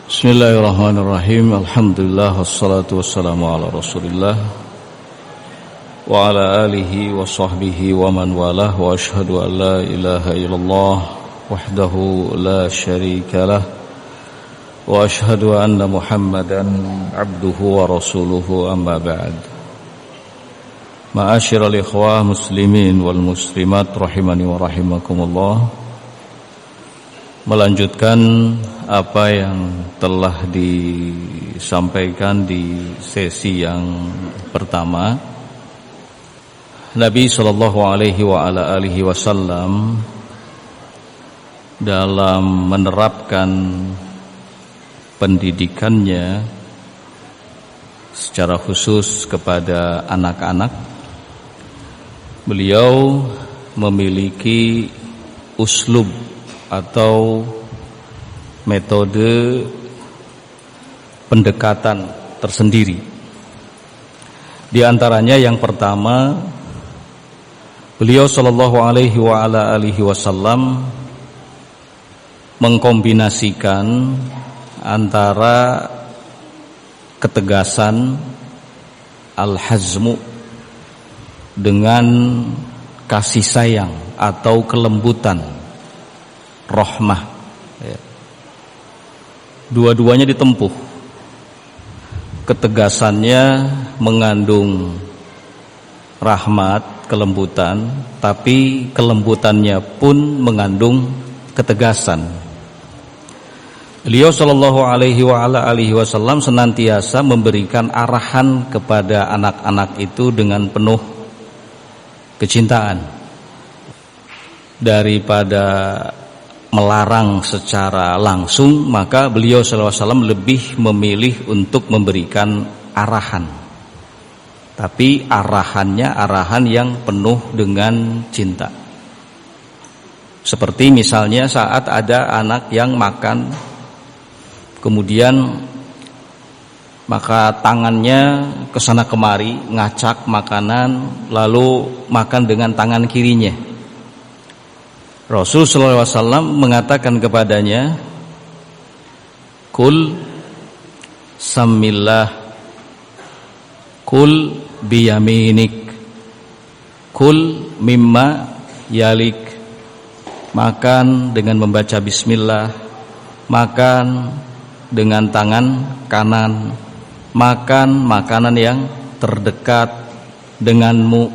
Bismillahirrahmanirrahim. Alhamdulillah wassalatu wassalamu ala Rasulillah wa ala alihi wa sahbihi wa man walah wa ashhadu an la ilaha illallah wahdahu la syarika lah wa ashhadu anna Muhammadan abduhu wa rasuluhu amma ba'd. Ma'asyiral ikhwah muslimin wal muslimat rahimani wa rahimakumullah. Melanjutkan apa yang telah disampaikan di sesi yang pertama, Nabi sallallahu alaihi wa ala alihi wasallam dalam menerapkan pendidikannya secara khusus kepada anak-anak, beliau memiliki uslub atau metode pendekatan tersendiri. Di antaranya yang pertama, beliau sallallahu alaihi wa ala alihi wasallam mengkombinasikan antara ketegasan al-hazmu dengan kasih sayang atau kelembutan, rahmah. Dua-duanya ditempuh. Ketegasannya mengandung rahmat, kelembutan, tapi kelembutannya pun mengandung ketegasan. Beliau sallallahu alaihi wa ala alihi wasallam senantiasa memberikan arahan kepada anak-anak itu dengan penuh kecintaan. Daripada melarang secara langsung, maka beliau sallallahu alaihi wasallam lebih memilih untuk memberikan arahan. Tapi arahannya arahan yang penuh dengan cinta. Seperti misalnya saat ada anak yang makan, kemudian maka tangannya kesana kemari ngacak makanan, lalu makan dengan tangan kirinya. Rasul sallallahu alaihi wasallam mengatakan kepadanya, "Kul samillah, kul biyaminik, kul mimma yalik." Makan dengan membaca bismillah, makan dengan tangan kanan, makan makanan yang terdekat denganmu.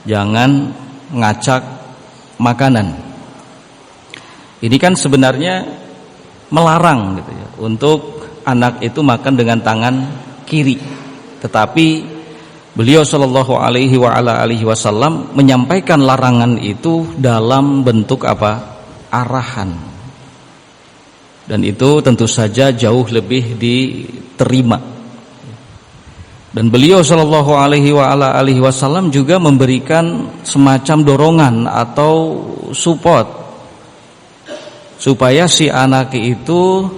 Jangan ngacak makanan. Ini kan sebenarnya melarang gitu ya, untuk anak itu makan dengan tangan kiri. Tetapi beliau sallallahu alaihi wa ala alihi wasallam menyampaikan larangan itu dalam bentuk apa? Arahan. Dan itu tentu saja jauh lebih diterima. Dan beliau sallallahu alaihi wa ala alihi wasallam juga memberikan semacam dorongan atau support supaya si anak itu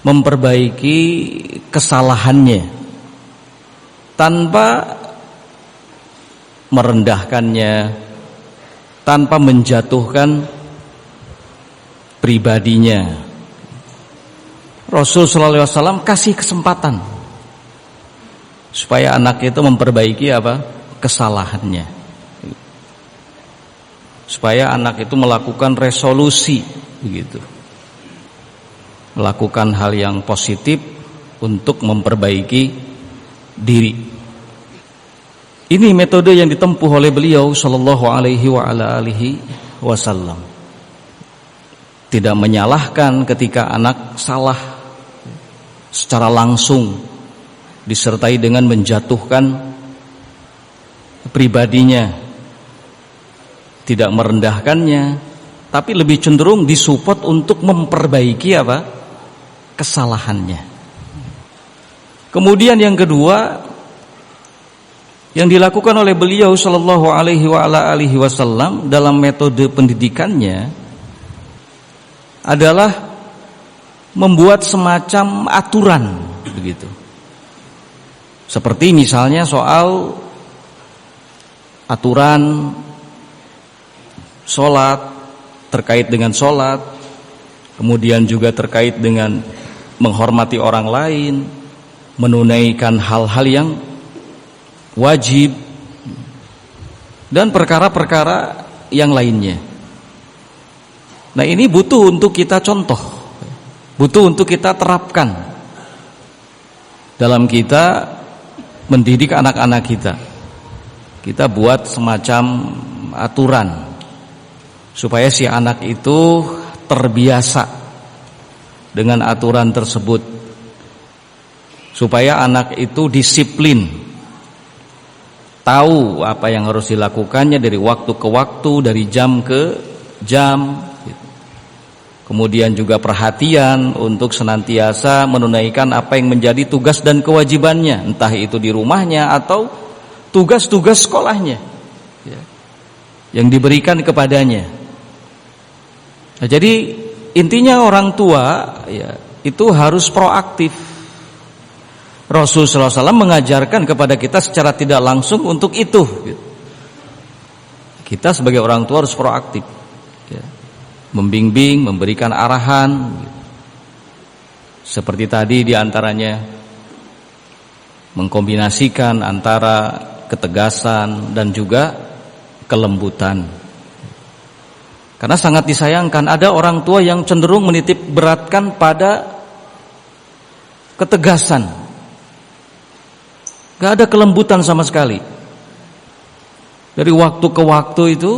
memperbaiki kesalahannya tanpa merendahkannya, tanpa menjatuhkan pribadinya. Rasul sallallahu alaihi wasallam kasih kesempatan supaya anak itu memperbaiki apa? Kesalahannya. Supaya anak itu melakukan resolusi begitu. Melakukan hal yang positif untuk memperbaiki diri. Ini metode yang ditempuh oleh beliau sallallahu alaihi wa ala alihi wasallam. Tidak menyalahkan ketika anak salah secara langsung, disertai dengan menjatuhkan pribadinya, tidak merendahkannya, tapi lebih cenderung disupport untuk memperbaiki apa? Kesalahannya. Kemudian yang kedua yang dilakukan oleh beliau sallallahu alaihi wa ala alihi wasallam dalam metode pendidikannya adalah membuat semacam aturan begitu. Seperti misalnya soal aturan sholat, terkait dengan sholat, kemudian juga terkait dengan menghormati orang lain, menunaikan hal-hal yang wajib, dan perkara-perkara yang lainnya. Nah, ini butuh untuk kita contoh, butuh untuk kita terapkan dalam kita mendidik anak-anak kita. Kita buat semacam aturan supaya si anak itu terbiasa dengan aturan tersebut, supaya anak itu disiplin, tahu apa yang harus dilakukannya dari waktu ke waktu, dari jam ke jam. Kemudian juga perhatian untuk senantiasa menunaikan apa yang menjadi tugas dan kewajibannya, entah itu di rumahnya atau tugas-tugas sekolahnya yang diberikan kepadanya. Nah, jadi intinya orang tua itu harus proaktif. Rasulullah SAW mengajarkan kepada kita secara tidak langsung untuk itu. Kita sebagai orang tua harus proaktif, membimbing, memberikan arahan. Seperti tadi diantaranya mengkombinasikan antara ketegasan dan juga kelembutan. Karena sangat disayangkan ada orang tua yang cenderung menitip beratkan pada ketegasan, gak ada kelembutan sama sekali. Dari waktu ke waktu itu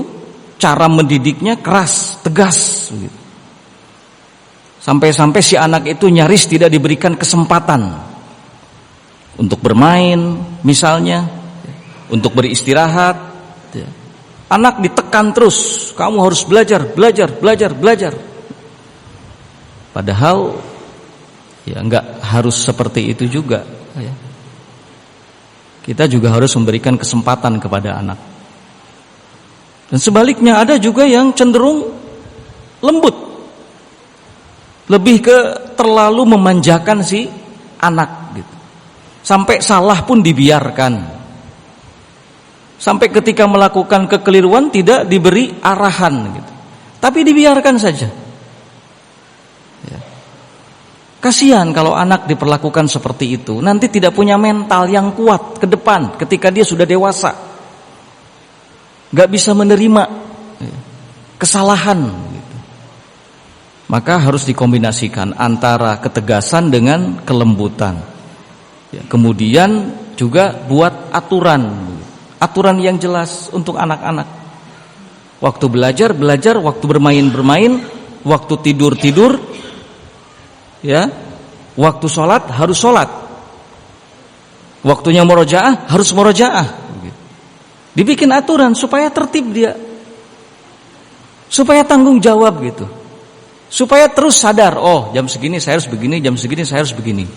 cara mendidiknya keras, tegas, sampai-sampai si anak itu nyaris tidak diberikan kesempatan untuk bermain misalnya, untuk beristirahat. Anak ditekan terus, kamu harus belajar. Padahal enggak harus seperti itu juga. Kita juga harus memberikan kesempatan kepada anak. Dan sebaliknya ada juga yang cenderung lembut, lebih ke terlalu memanjakan si anak gitu. Sampai salah pun dibiarkan. Sampai ketika melakukan kekeliruan tidak diberi arahan gitu. Tapi dibiarkan saja. Kasihan kalau anak diperlakukan seperti itu, nanti tidak punya mental yang kuat ke depan ketika dia sudah dewasa. Gak bisa menerima kesalahan gitu. Maka harus dikombinasikan antara ketegasan dengan kelembutan. Kemudian juga buat aturan yang jelas untuk anak-anak. Waktu belajar, waktu bermain, waktu tidur, waktu sholat harus sholat, waktunya murojaah harus murojaah. Dibikin aturan supaya tertib dia, supaya tanggung jawab gitu, supaya terus sadar, oh jam segini saya harus begini, jam segini saya harus begini.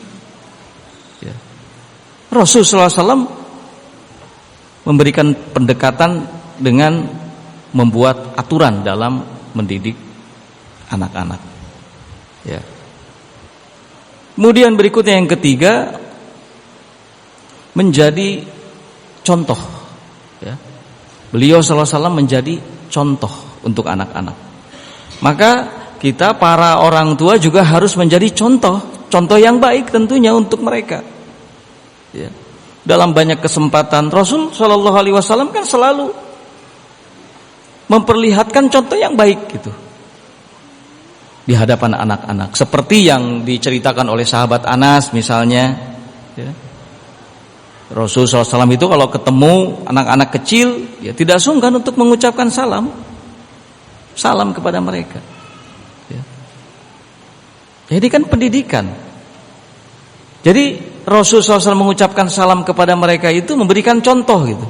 Rasulullah SAW memberikan pendekatan dengan membuat aturan dalam mendidik anak-anak. Kemudian berikutnya yang ketiga, menjadi contoh. Beliau sallallahu alaihi wasallam menjadi contoh untuk anak-anak. Maka kita para orang tua juga harus menjadi contoh yang baik tentunya untuk mereka. Dalam banyak kesempatan Rasul sallallahu alaihi wasallam kan selalu memperlihatkan contoh yang baik gitu di hadapan anak-anak, seperti yang diceritakan oleh sahabat Anas misalnya. Rasul SAW itu kalau ketemu anak-anak kecil tidak sungkan untuk mengucapkan salam kepada mereka. Jadi kan pendidikan. Jadi Rasul SAW mengucapkan salam kepada mereka itu memberikan contoh gitu.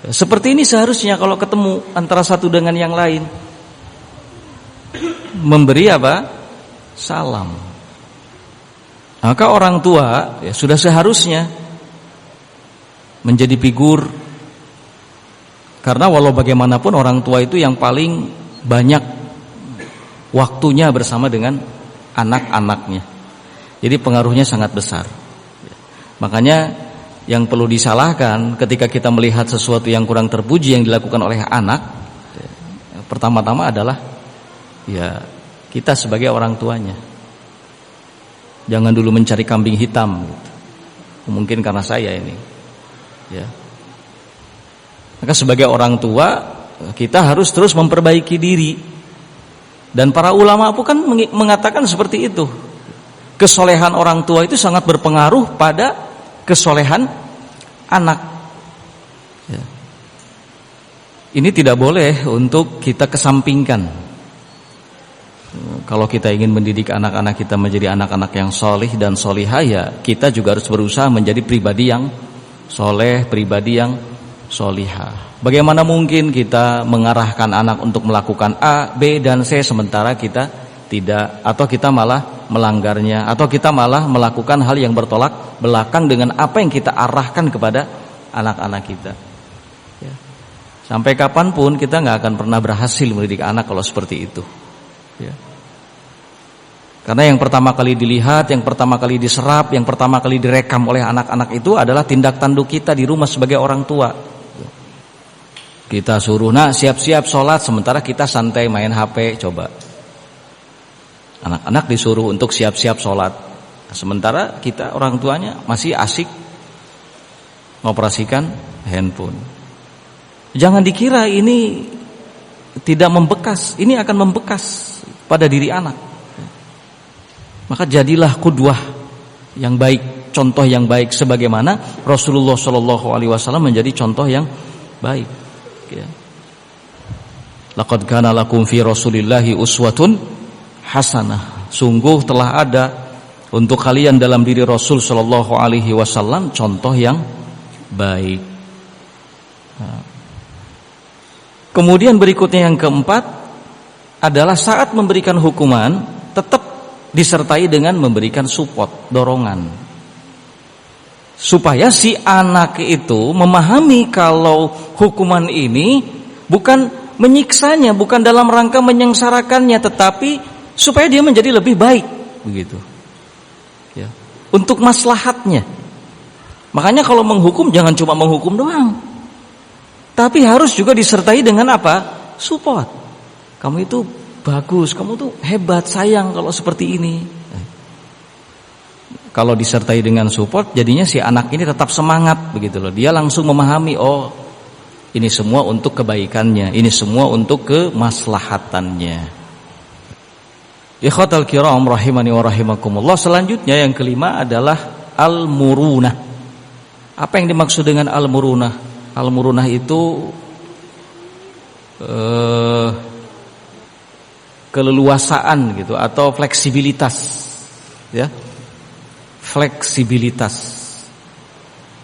Seperti ini seharusnya kalau ketemu antara satu dengan yang lain, memberi apa? Salam. Maka orang tua sudah seharusnya menjadi figur, karena walau bagaimanapun orang tua itu yang paling banyak waktunya bersama dengan anak-anaknya. Jadi pengaruhnya sangat besar. Makanya yang perlu disalahkan ketika kita melihat sesuatu yang kurang terpuji yang dilakukan oleh anak, pertama-tama adalah kita sebagai orang tuanya. Jangan dulu mencari kambing hitam gitu. Mungkin karena saya ini ya. Maka sebagai orang tua kita harus terus memperbaiki diri. Dan para ulama pun kan mengatakan seperti itu. Kesolehan orang tua itu sangat berpengaruh pada kesolehan anak ya. Ini tidak boleh untuk kita kesampingkan. Kalau kita ingin mendidik anak-anak kita menjadi anak-anak yang solih dan solihah, ya kita juga harus berusaha menjadi pribadi yang soleh, pribadi yang solihah. Bagaimana mungkin kita mengarahkan anak untuk melakukan A, B, dan C sementara kita tidak, atau kita malah melanggarnya, atau kita malah melakukan hal yang bertolak belakang dengan apa yang kita arahkan kepada anak-anak kita ya. Sampai kapanpun kita nggak akan pernah berhasil mendidik anak kalau seperti itu ya. Karena yang pertama kali dilihat, yang pertama kali diserap, yang pertama kali direkam oleh anak-anak itu adalah tindak tanduk kita di rumah sebagai orang tua. Kita suruh, nah siap-siap sholat, sementara kita santai main HP. Coba anak-anak disuruh untuk siap-siap sholat, sementara kita orang tuanya masih asik mengoperasikan handphone. Jangan dikira ini tidak membekas, ini akan membekas pada diri anak. Maka jadilah qudwah yang baik, contoh yang baik, sebagaimana Rasulullah SAW menjadi contoh yang baik ya. Laqad kana lakum fi Rasulillahi uswatun hasanah. Sungguh telah ada untuk kalian dalam diri Rasul SAW contoh yang baik. Kemudian berikutnya yang keempat adalah saat memberikan hukuman tetap disertai dengan memberikan support, dorongan, supaya si anak itu memahami kalau hukuman ini bukan menyiksanya, bukan dalam rangka menyengsarakannya, tetapi supaya dia menjadi lebih baik, begitu ya, untuk maslahatnya. Makanya kalau menghukum jangan cuma menghukum doang, tapi harus juga disertai dengan apa? Support. Kamu itu bagus, kamu tuh hebat, sayang kalau seperti ini. Kalau disertai dengan support, jadinya si anak ini tetap semangat begitu loh. Dia langsung memahami, oh ini semua untuk kebaikannya, ini semua untuk kemaslahatannya. Ikhwatal kiram rahimani wa rahimakumullah. Selanjutnya yang kelima adalah al-murunah. Apa yang dimaksud dengan al-murunah? Al-murunah itu keleluasaan gitu, atau fleksibilitas ya, fleksibilitas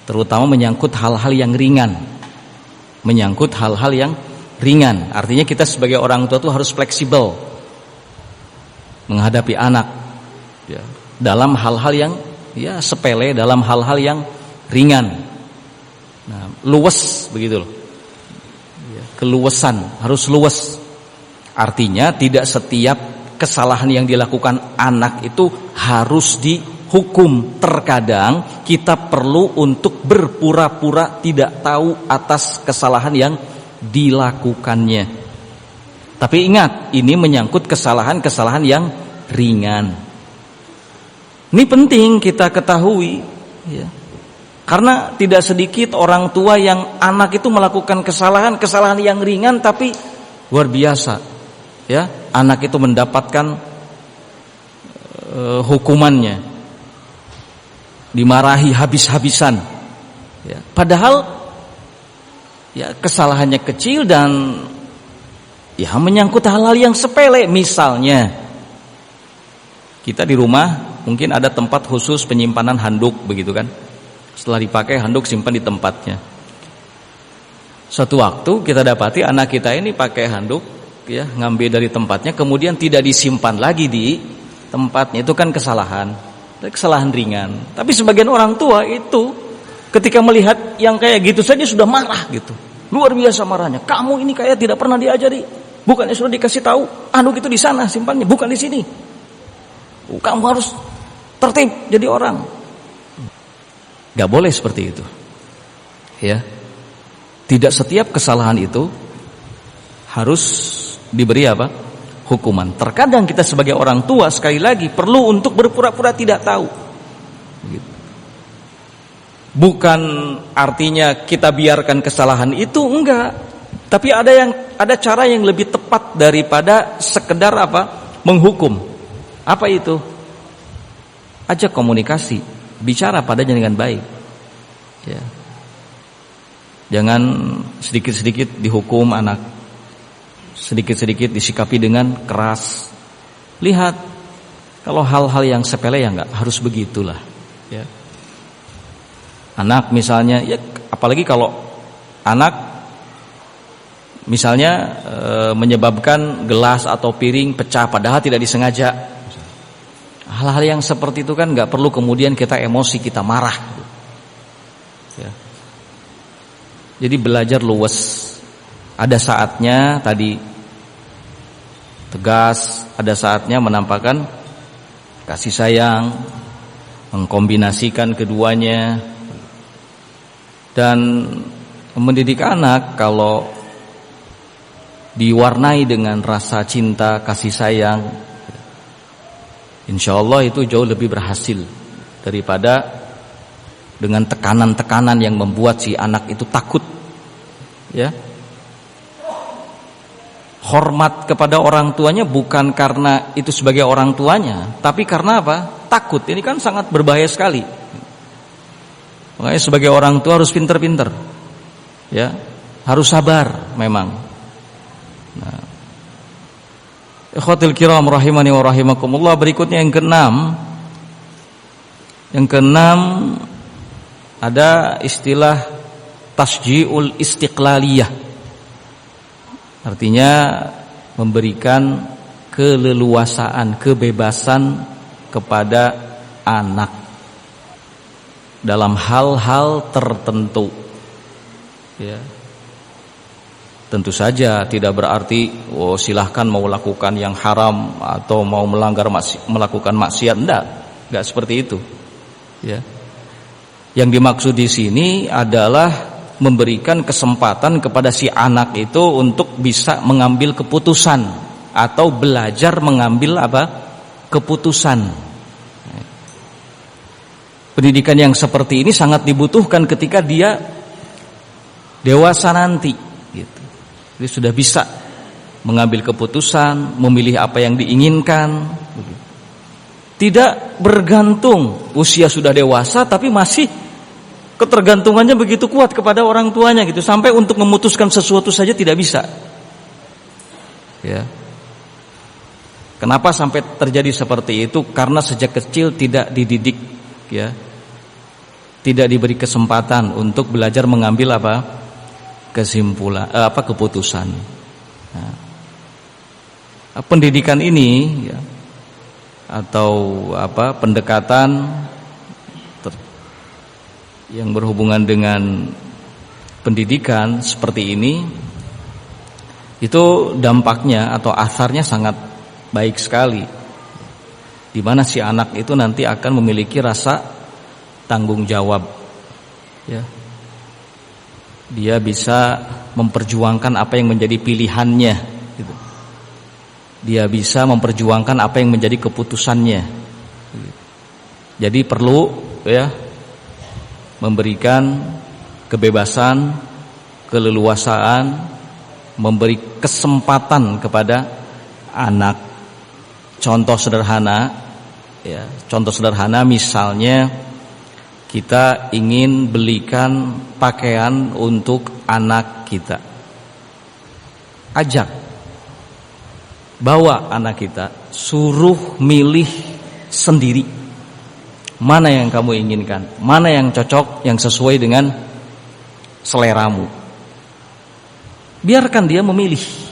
terutama menyangkut hal-hal yang ringan, menyangkut hal-hal yang ringan. Artinya kita sebagai orang tua itu harus fleksibel menghadapi anak ya, dalam hal-hal yang ya sepele, dalam hal-hal yang ringan. Nah, luwes begitu loh ya, keluwesan, harus luwes. Artinya tidak setiap kesalahan yang dilakukan anak itu harus dihukum. Terkadang kita perlu untuk berpura-pura tidak tahu atas kesalahan yang dilakukannya. Tapi ingat, ini menyangkut kesalahan-kesalahan yang ringan. Ini penting kita ketahui ya. Karena tidak sedikit orang tua yang anak itu melakukan kesalahan-kesalahan yang ringan tapi luar biasa. Ya, anak itu mendapatkan hukumannya, dimarahi habis-habisan. Ya, padahal ya kesalahannya kecil dan ya menyangkut hal-hal yang sepele. Misalnya kita di rumah mungkin ada tempat khusus penyimpanan handuk begitu kan. Setelah dipakai handuk simpan di tempatnya. Suatu waktu kita dapati anak kita ini pakai handuk ya, ngambil dari tempatnya kemudian tidak disimpan lagi di tempatnya. Itu kan kesalahan ringan. Tapi sebagian orang tua itu ketika melihat yang kayak gitu saja sudah marah gitu. Luar biasa marahnya. Kamu ini kayak tidak pernah diajari. Bukannya sudah dikasih tahu handuk itu di sana simpannya, bukan di sini. Kamu harus tertib jadi orang. Gak boleh seperti itu ya. Tidak setiap kesalahan itu harus diberi apa? hukuman. Terkadang kita sebagai orang tua sekali lagi perlu untuk berpura-pura tidak tahu. Bukan artinya kita biarkan kesalahan itu, enggak. Tapi ada cara yang lebih tepat daripada sekedar menghukum. Apa itu? Ajak komunikasi, bicara padanya dengan baik. Ya. Jangan sedikit-sedikit dihukum anak, sedikit-sedikit disikapi dengan keras. Lihat, kalau hal-hal yang sepele ya enggak harus begitulah. Ya. Anak misalnya, ya apalagi kalau anak misalnya menyebabkan gelas atau piring pecah padahal tidak disengaja. Hal-hal yang seperti itu kan nggak perlu kemudian kita emosi, kita marah. Ya. Jadi belajar luwes. Ada saatnya tadi tegas, ada saatnya menampakkan kasih sayang, mengkombinasikan keduanya. Dan mendidik anak kalau diwarnai dengan rasa cinta, kasih sayang, insya Allah itu jauh lebih berhasil daripada dengan tekanan-tekanan yang membuat si anak itu takut. Ya, hormat kepada orang tuanya bukan karena itu sebagai orang tuanya, tapi karena apa? Takut. Ini kan sangat berbahaya sekali. Makanya sebagai orang tua harus pinter-pinter, ya, harus sabar memang. Nah, ikhwatul kiram rahimani wa rahimakumullah, berikutnya yang keenam ada istilah tasji'ul istiqlaliyah. Artinya memberikan keleluasaan, kebebasan kepada anak dalam hal-hal tertentu. Ya. Tentu saja tidak berarti silahkan mau lakukan yang haram atau mau melakukan maksiat, enggak seperti itu. Ya. Yang dimaksud di sini adalah memberikan kesempatan kepada si anak itu untuk bisa mengambil keputusan atau belajar mengambil keputusan. Pendidikan yang seperti ini sangat dibutuhkan ketika dia dewasa nanti, gitu. Dia sudah bisa mengambil keputusan, memilih apa yang diinginkan. Tidak bergantung, usia sudah dewasa tapi masih ketergantungannya begitu kuat kepada orang tuanya, gitu. Sampai untuk memutuskan sesuatu saja tidak bisa. Ya. Kenapa sampai terjadi seperti itu? Karena sejak kecil tidak dididik, ya, tidak diberi kesempatan untuk belajar mengambil keputusan. Nah, pendidikan ini, ya, atau pendekatan yang berhubungan dengan pendidikan seperti ini, itu dampaknya atau asarnya sangat baik sekali, di mana si anak itu nanti akan memiliki rasa tanggung jawab. Ya. Dia bisa memperjuangkan apa yang menjadi pilihannya, gitu. Dia bisa memperjuangkan apa yang menjadi keputusannya. Jadi perlu, ya, memberikan kebebasan, keleluasaan, memberi kesempatan kepada anak. Contoh sederhana, ya, contoh sederhana misalnya kita ingin belikan pakaian untuk anak kita. Ajak, bawa anak kita, suruh milih sendiri mana yang kamu inginkan, mana yang cocok, yang sesuai dengan seleramu. Biarkan dia memilih.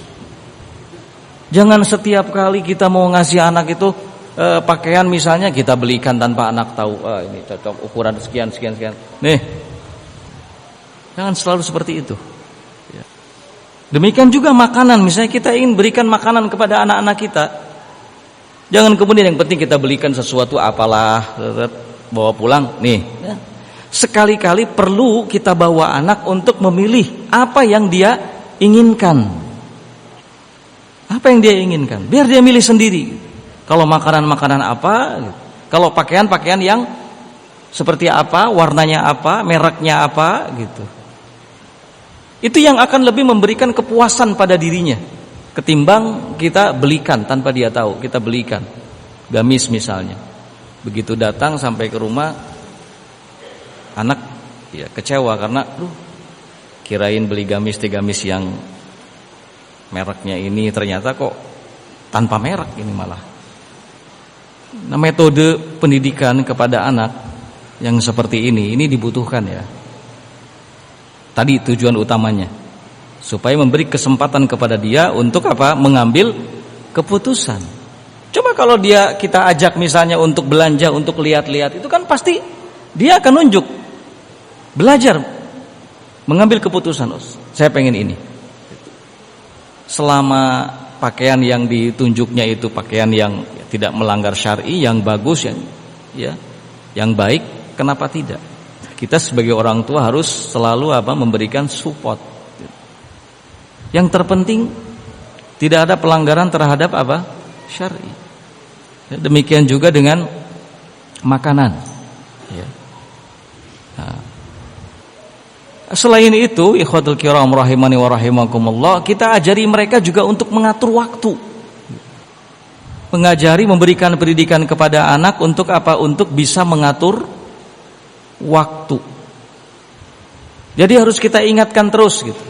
Jangan setiap kali kita mau ngasih anak itu pakaian misalnya kita belikan tanpa anak tahu, ini cocok ukuran sekian. Nih, jangan selalu seperti itu. Ya. Demikian juga makanan, misalnya kita ingin berikan makanan kepada anak-anak kita, jangan kemudian yang penting kita belikan sesuatu apalah, bawa pulang. Nih, ya. Sekali-kali perlu kita bawa anak untuk memilih apa yang dia inginkan. Apa yang dia inginkan? Biar dia milih sendiri. Kalau makanan-makanan apa, kalau pakaian-pakaian yang seperti apa, warnanya apa, mereknya apa, gitu. Itu yang akan lebih memberikan kepuasan pada dirinya ketimbang kita belikan tanpa dia tahu. Kita belikan gamis misalnya, begitu datang sampai ke rumah, anak ya kecewa karena kirain beli gamis yang mereknya ini, ternyata kok tanpa merek ini malah. Nah, metode pendidikan kepada anak yang seperti ini dibutuhkan ya. Tadi tujuan utamanya supaya memberi kesempatan kepada dia untuk apa? Mengambil keputusan. Coba kalau kita ajak misalnya untuk belanja, untuk lihat-lihat, itu kan pasti dia akan nunjuk, belajar mengambil keputusan. Saya pengen ini. Selama pakaian yang ditunjuknya itu pakaian yang tidak melanggar syar'i, yang bagus, yang baik, kenapa tidak? Kita sebagai orang tua harus selalu memberikan support. Yang terpenting tidak ada pelanggaran terhadap syar'i. Demikian juga dengan makanan. Nah, selain itu, ikhwatul kiram rahimani wa rahimakumullah, kita ajari mereka juga untuk mengatur waktu. Mengajari, memberikan pendidikan kepada anak untuk apa? Untuk bisa mengatur waktu. Jadi harus kita ingatkan terus gitu.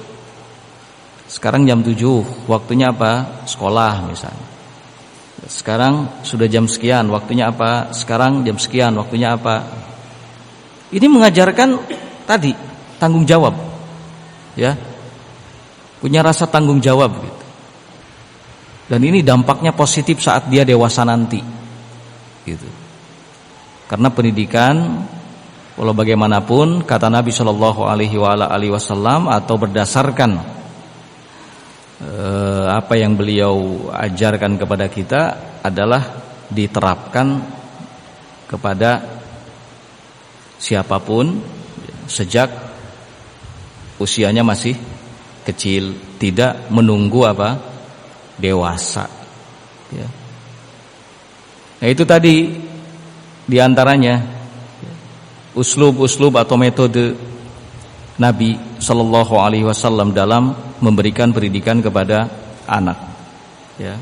Sekarang jam 7, waktunya apa? Sekolah misalnya. Sekarang sudah jam sekian, waktunya apa? Sekarang jam sekian, waktunya apa? Ini mengajarkan tadi tanggung jawab. Ya. Punya rasa tanggung jawab gitu. Dan ini dampaknya positif saat dia dewasa nanti. Gitu. Karena pendidikan, walau bagaimanapun kata Nabi Shallallahu Alaihi Wasallam, atau berdasarkan apa yang beliau ajarkan kepada kita adalah diterapkan kepada siapapun sejak usianya masih kecil, tidak menunggu dewasa. Ya. Nah itu tadi diantaranya uslub-uslub atau metode Nabi Sallallahu Alaihi Wasallam dalam memberikan pendidikan kepada anak. Ya,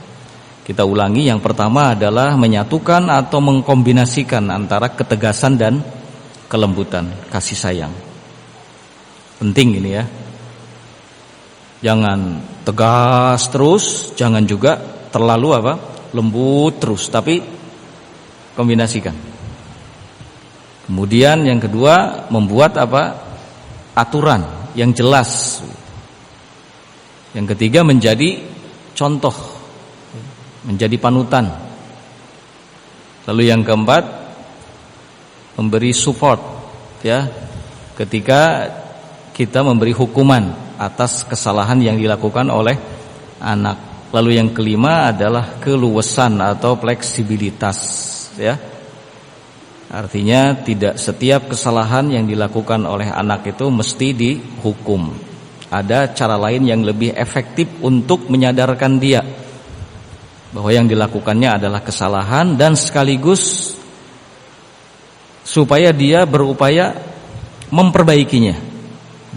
kita ulangi, yang pertama adalah menyatukan atau mengkombinasikan antara ketegasan dan kelembutan, kasih sayang. Penting ini ya. Jangan tegas terus, jangan juga terlalu lembut terus, tapi kombinasikan. Kemudian yang kedua, membuat aturan yang jelas. Yang ketiga, menjadi contoh, menjadi panutan. Lalu yang keempat, memberi support ya ketika kita memberi hukuman atas kesalahan yang dilakukan oleh anak. Lalu yang kelima adalah keluasan atau fleksibilitas ya. Artinya tidak setiap kesalahan yang dilakukan oleh anak itu mesti dihukum. Ada cara lain yang lebih efektif untuk menyadarkan dia bahwa yang dilakukannya adalah kesalahan, dan sekaligus supaya dia berupaya memperbaikinya.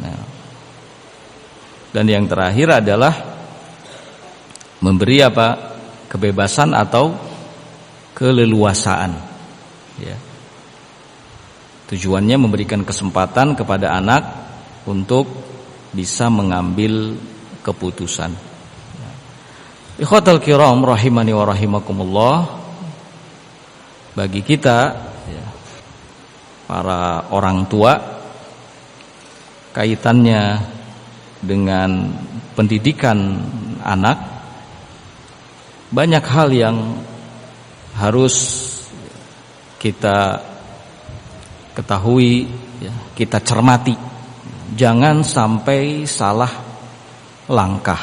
Nah, dan yang terakhir adalah memberi kebebasan atau keleluasaan. Ya. Tujuannya memberikan kesempatan kepada anak untuk bisa mengambil keputusan. Ikhwatal kiram rahimani wa rahimakumullah, bagi kita para orang tua, kaitannya dengan pendidikan anak, banyak hal yang harus kita ketahui, kita cermati. Jangan sampai salah langkah.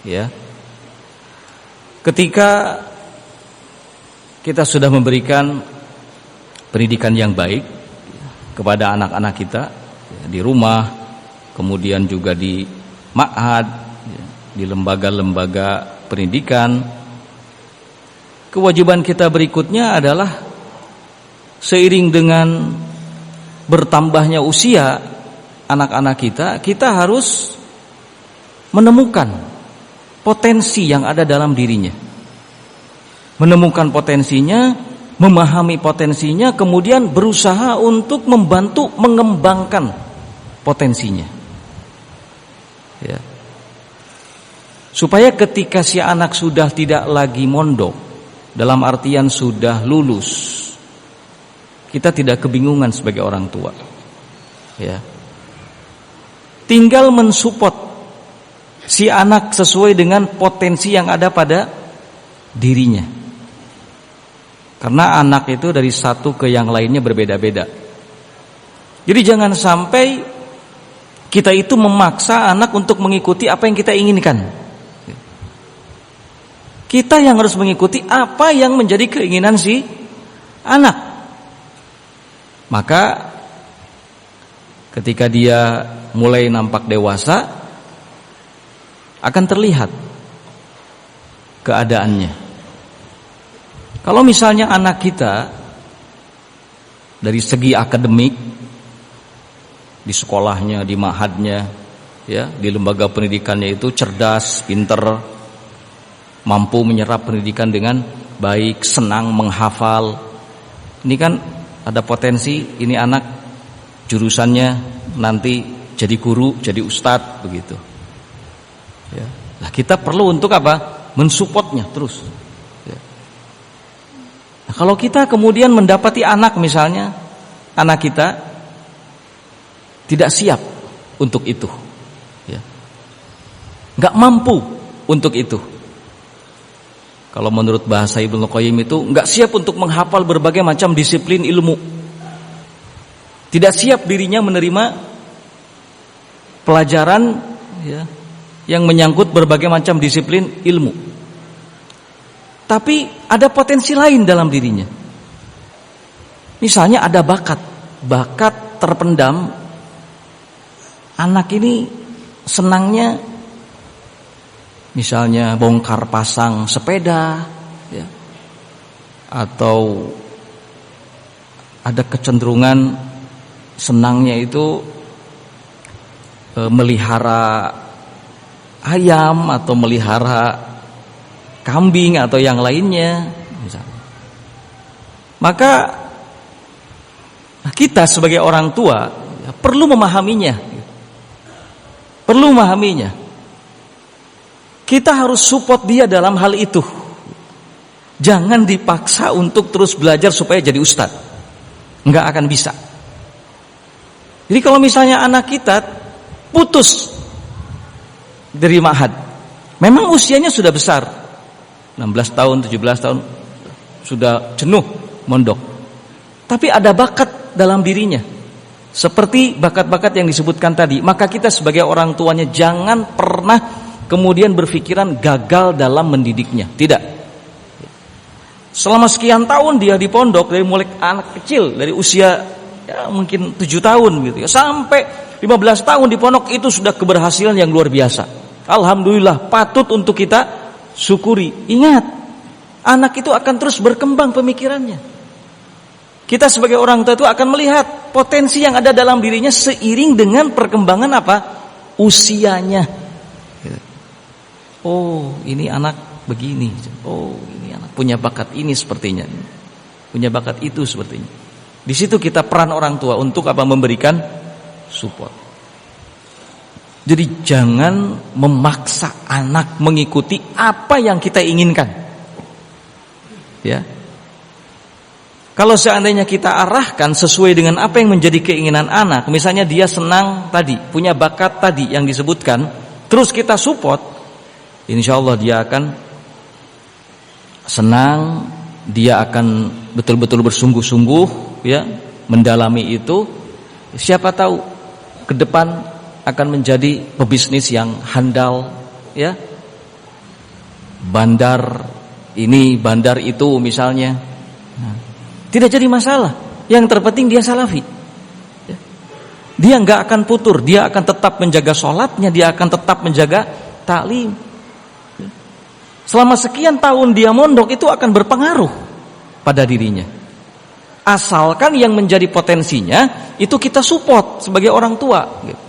Ya. Ketika kita sudah memberikan pendidikan yang baik kepada anak-anak kita di rumah, kemudian juga di ma'had, di lembaga-lembaga pendidikan. Kewajiban kita berikutnya adalah seiring dengan bertambahnya usia anak-anak kita harus menemukan potensi yang ada dalam dirinya. Menemukan potensinya, memahami potensinya, kemudian berusaha untuk membantu mengembangkan potensinya. Ya. Supaya ketika si anak sudah tidak lagi mondok, dalam artian sudah lulus, kita tidak kebingungan sebagai orang tua. Ya. Tinggal mensupport si anak sesuai dengan potensi yang ada pada dirinya. Karena anak itu dari satu ke yang lainnya berbeda-beda. Jadi jangan sampai kita itu memaksa anak untuk mengikuti apa yang kita inginkan. Kita yang harus mengikuti apa yang menjadi keinginan si anak. Maka ketika dia mulai nampak dewasa, akan terlihat keadaannya. Kalau misalnya anak kita dari segi akademik, di sekolahnya, di ma'hadnya, ya, di lembaga pendidikannya itu cerdas, pinter, mampu menyerap pendidikan dengan baik, senang menghafal. Ini kan ada potensi, ini anak jurusannya nanti jadi guru, jadi ustadz, begitu. Ya. Nah, kita perlu untuk apa? Mensupportnya terus. Ya. Nah, kalau kita kemudian mendapati anak misalnya, anak kita tidak siap untuk itu, ya, nggak mampu untuk itu. Kalau menurut bahasa Ibnu Qayyim itu nggak siap untuk menghafal berbagai macam disiplin ilmu, tidak siap dirinya menerima pelajaran, ya, yang menyangkut berbagai macam disiplin ilmu. Tapi ada potensi lain dalam dirinya. Misalnya ada bakat terpendam. Anak ini senangnya misalnya bongkar pasang sepeda, ya, atau ada kecenderungan senangnya itu melihara ayam atau melihara kambing atau yang lainnya misalnya. Maka kita sebagai orang tua ya, perlu memahaminya. Perlu memahaminya. Kita harus support dia dalam hal itu. Jangan dipaksa untuk terus belajar supaya jadi ustadz. Nggak akan bisa. Jadi kalau misalnya anak kita putus dari ma'had, memang usianya sudah besar, 16 tahun, 17 tahun, sudah jenuh mondok. Tapi ada bakat dalam dirinya, seperti bakat-bakat yang disebutkan tadi. Maka kita sebagai orang tuanya jangan pernah kemudian berpikiran gagal dalam mendidiknya. Tidak. Selama sekian tahun dia di pondok, dari mulai anak kecil, dari usia ya mungkin 7 tahun gitu ya, sampai 15 tahun di pondok, itu sudah keberhasilan yang luar biasa. Alhamdulillah, patut untuk kita syukuri. Ingat, anak itu akan terus berkembang pemikirannya. Kita sebagai orang tua itu akan melihat potensi yang ada dalam dirinya seiring dengan perkembangan apa? Usianya. Oh, ini anak begini. Oh, ini anak punya bakat ini sepertinya. Punya bakat itu sepertinya. Di situ kita peran orang tua untuk apa? Memberikan support. Jadi jangan memaksa anak mengikuti apa yang kita inginkan. Ya. Kalau seandainya kita arahkan sesuai dengan apa yang menjadi keinginan anak, misalnya dia senang tadi, punya bakat tadi yang disebutkan, terus kita support, insya Allah dia akan senang, dia akan betul-betul bersungguh-sungguh, ya, mendalami itu. Siapa tahu ke depan akan menjadi pebisnis yang handal, ya, bandar ini, bandar itu misalnya. Tidak jadi masalah. Yang terpenting dia salafi. Dia nggak akan putur. Dia akan tetap menjaga sholatnya. Dia akan tetap menjaga taklim. Selama sekian tahun dia mondok itu akan berpengaruh pada dirinya. Asalkan yang menjadi potensinya itu kita support sebagai orang tua gitu.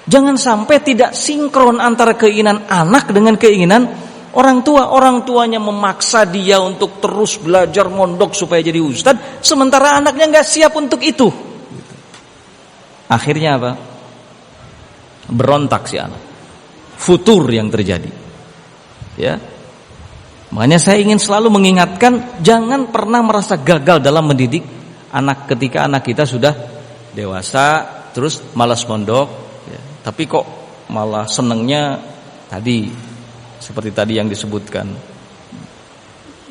Jangan sampai tidak sinkron antara keinginan anak dengan keinginan orang tua. Orang tuanya memaksa dia untuk terus belajar mondok supaya jadi ustadz, sementara anaknya nggak siap untuk itu. Akhirnya apa? Berontak si anak. Futur yang terjadi. Ya. Makanya saya ingin selalu mengingatkan, jangan pernah merasa gagal dalam mendidik anak ketika anak kita sudah dewasa, terus malas mondok. Tapi kok malah senengnya tadi seperti tadi yang disebutkan,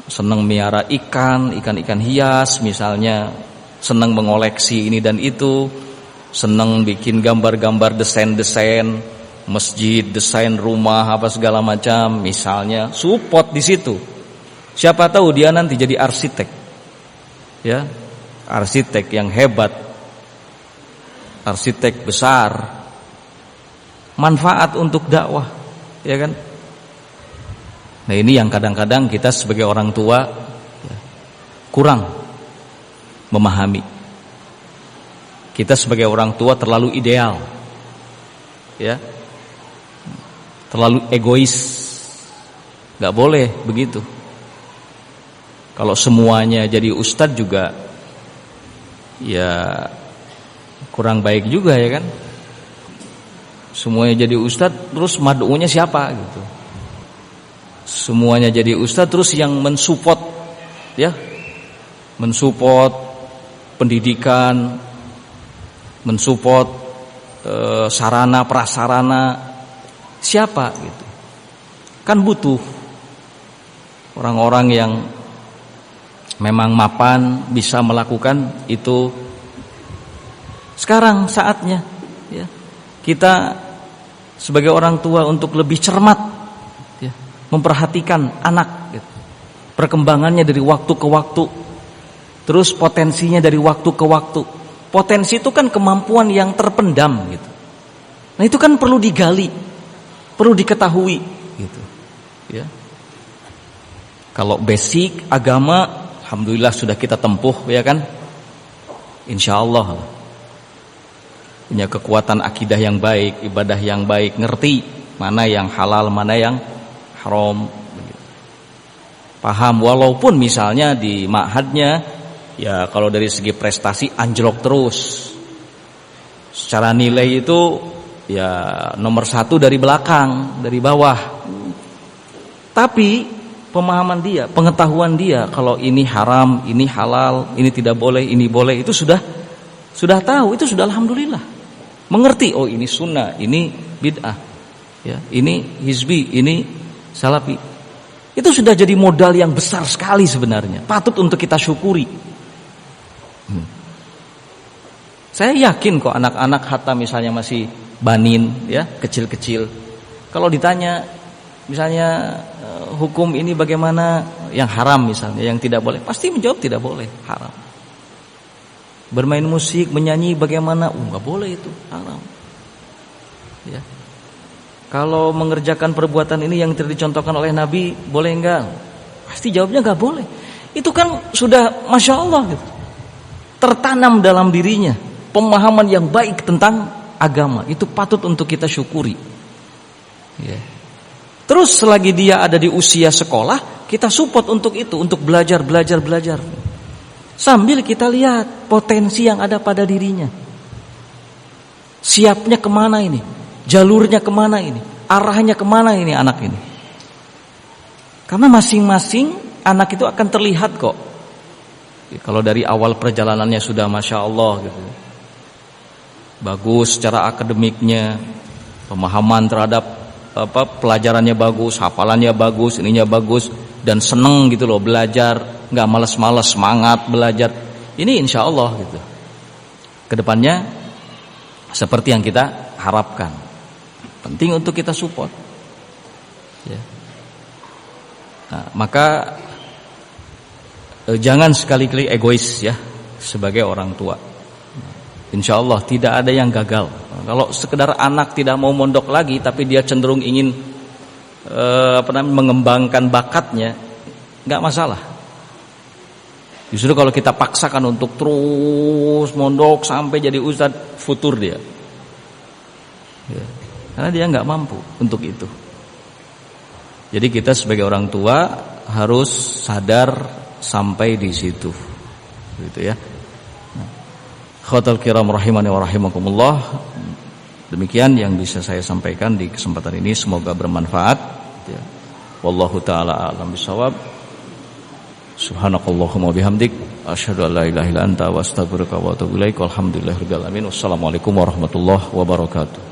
seneng miara ikan hias misalnya, seneng mengoleksi ini dan itu, seneng bikin gambar-gambar desain masjid, desain rumah apa segala macam misalnya, support di situ. Siapa tahu dia nanti jadi arsitek, ya, arsitek yang hebat, arsitek besar. Manfaat untuk dakwah, ya kan? Nah ini yang kadang-kadang kita sebagai orang tua ya, kurang memahami. Kita sebagai orang tua terlalu ideal, ya, terlalu egois. Gak boleh begitu. Kalau semuanya jadi ustadz juga, ya kurang baik juga, ya kan? Semuanya jadi ustadz, terus mad'unya siapa gitu. Semuanya jadi ustadz, terus yang mensupport, ya, mensupport pendidikan, mensupport sarana prasarana siapa gitu. Kan butuh orang-orang yang memang mapan bisa melakukan itu. Sekarang saatnya, ya, kita sebagai orang tua untuk lebih cermat, ya, memperhatikan anak, gitu. Perkembangannya dari waktu ke waktu, terus potensinya dari waktu ke waktu. Potensi itu kan kemampuan yang terpendam, gitu. Nah itu kan perlu digali, perlu diketahui, gitu. Ya. Kalau basic agama, alhamdulillah sudah kita tempuh, ya kan? Insya Allah punya kekuatan akidah yang baik, ibadah yang baik, ngerti mana yang halal, mana yang haram, paham. Walaupun misalnya di ma'hadnya, ya kalau dari segi prestasi anjlok terus, secara nilai itu ya nomor 1 dari belakang, dari bawah. Tapi pemahaman dia, pengetahuan dia, kalau ini haram, ini halal, ini tidak boleh, ini boleh, itu sudah tahu, itu sudah alhamdulillah. Mengerti, oh ini sunnah, ini bid'ah, ya, ini hizbi, ini salafi. Itu sudah jadi modal yang besar sekali sebenarnya, patut untuk kita syukuri. Saya yakin kok anak-anak hatta misalnya masih banin, ya, kecil-kecil, kalau ditanya misalnya hukum ini bagaimana, yang haram misalnya, yang tidak boleh, pasti menjawab tidak boleh, haram. Bermain musik, menyanyi bagaimana? Enggak boleh, itu haram. Ya. Kalau mengerjakan perbuatan ini yang tidak dicontohkan oleh Nabi, boleh enggak? Pasti jawabnya enggak boleh. Itu kan sudah Masya Allah gitu. Tertanam dalam dirinya pemahaman yang baik tentang agama. Itu patut untuk kita syukuri. Ya. Terus selagi dia ada di usia sekolah, kita support untuk itu, untuk belajar. Sambil kita lihat potensi yang ada pada dirinya. Siapnya kemana ini? Jalurnya kemana ini? Arahnya kemana ini anak ini? Karena masing-masing anak itu akan terlihat kok. Kalau dari awal perjalanannya sudah Masya Allah gitu, bagus secara akademiknya, pemahaman terhadap pelajarannya bagus, hafalannya bagus, ininya bagus, dan seneng gitu loh belajar, nggak malas-malas, semangat belajar. Ini insya Allah gitu. Kedepannya seperti yang kita harapkan. Penting untuk kita support. Ya. Nah, maka jangan sekali-kali egois ya sebagai orang tua. Insya Allah tidak ada yang gagal. Kalau sekedar anak tidak mau mondok lagi, tapi dia cenderung ingin mengembangkan bakatnya, nggak masalah. Justru kalau kita paksakan untuk terus mondok sampai jadi ustadz, futur dia. Ya. Karena dia nggak mampu untuk itu. Jadi kita sebagai orang tua harus sadar sampai di situ, gitu ya. Khawatul kiram rahimani wa rahimakumullah. Demikian yang bisa saya sampaikan di kesempatan ini, semoga bermanfaat. Ya. Wallahu taala a'lam bishawab. Subhanakallahumma bihamdik asyhadu an la ilaha illa anta wa astaghfiruka wa atubu ilaik. Walhamdulillahirabbil alamin. Wassalamualaikum warahmatullahi wabarakatuh.